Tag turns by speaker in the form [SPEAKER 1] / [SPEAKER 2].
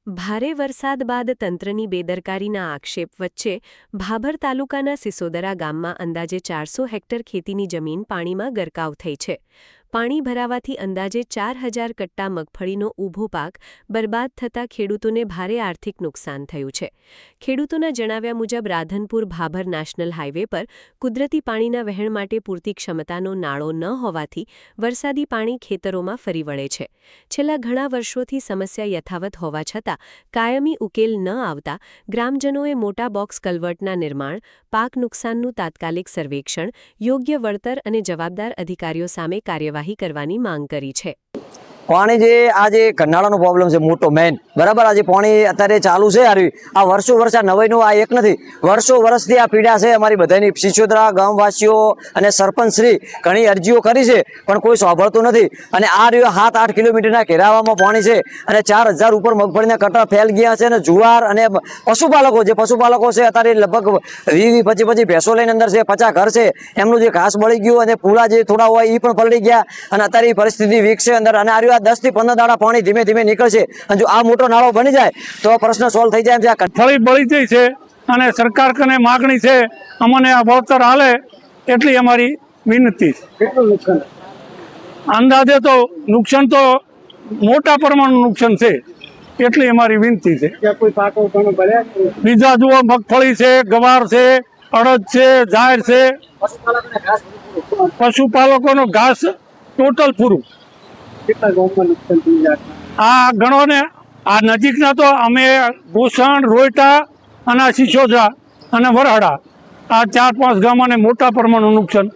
[SPEAKER 1] ભારે વરસાદ બાદ તંત્રની બેદરકારીના આક્ષેપ વચ્ચે ભાભર તાલુકાના સિસોદરા ગામમાં અંદાજે 400 હેક્ટર ખેતીની જમીન પાણીમાં ગરકાવ થઈ છે. પાણી ભરાવાથી અંદાજે 4000 કટ્ટા મગફળીનો ઊભો પાક બરબાદ થતાં ખેડૂતોને ભારે આર્થિક નુકસાન થયું છે. ખેડૂતોના જણાવ્યા મુજબ રાધનપુર ભાભર નેશનલ હાઇવે પર કુદરતી પાણીના વહેણ માટે પૂરતી ક્ષમતાનો નાળો ન હોવાથી વરસાદી પાણી ખેતરોમાં ફરી વળે છે. છેલ્લા ઘણા વર્ષોથી સમસ્યા યથાવત હોવા છતાં કાયમી ઉકેલ ન આવતા ગ્રામજનોએ મોટા બોક્સ કલ્વર્ટના નિર્માણ, પાક નુકસાનનું તાત્કાલિક સર્વેક્ષણ, યોગ્ય વળતર અને જવાબદાર અધિકારીઓ સામે કાર્યવાહી કરવાની માંગ કરી છે.
[SPEAKER 2] પાણી જે આજે કન્નાળાનો પ્રોબ્લેમ છે મોટો મેઇન, બરાબર. આજે પાણી અત્યારે ચાલુ છે. આ વર્ષો વર્ષ આ નવાઈનું આ એક નથી, વર્ષો વર્ષથી આ પીડા છે અમારી બધાની. સિસોદરા ગામવાસીઓ અને સરપંચ શ્રી ઘણી અરજીઓ કરી છે પણ કોઈ સાંભળતું નથી. અને આ રહ્યો 7-8 કિલોમીટરના ઘેરાવામાં પાણી છે અને 4000 ઉપર મગફળીના કટ્ટા ફેલ ગયા છે. અને જુવાર અને પશુપાલકો છે અત્યારે લગભગ 20-25 ભેંસો લઈને અંદર છે, 50 ઘર છે, એમનું જે ઘાસ બળી ગયું અને પૂળા જે થોડા હોય એ પણ પલળી ગયા. અને અત્યારે પરિસ્થિતિ વીક છે અંદર. અને આ 10 થી 15 દાડા પાણી ધીમે ધીમે નીકળશે અને જો આ મોટો નાળો બની જાય તો પ્રશ્ન સોલ્વ થઈ જાય.
[SPEAKER 3] ફળી બળી જાય છે અને સરકાર કને માગણી છે અમને આ વળતર હાલે એટલી અમારી વિનંતી છે. અંદાજે તો નુકસાન તો મોટા પ્રમાણનું નુકસાન છે એટલી અમારી વિનંતી છે. બીજા જુઓ મગફળી છે, ગવાર છે, અડદ છે, જાહેર છે, પશુપાલકોનો ઘાસ ટોટલ પૂરું. આ ગણો ને આ નજીકના તો અમે ગોસણ, રોયટા અને સિસોદરા અને વરહડા આ 4-5 ગામોને મોટા પ્રમાણનું નુકસાન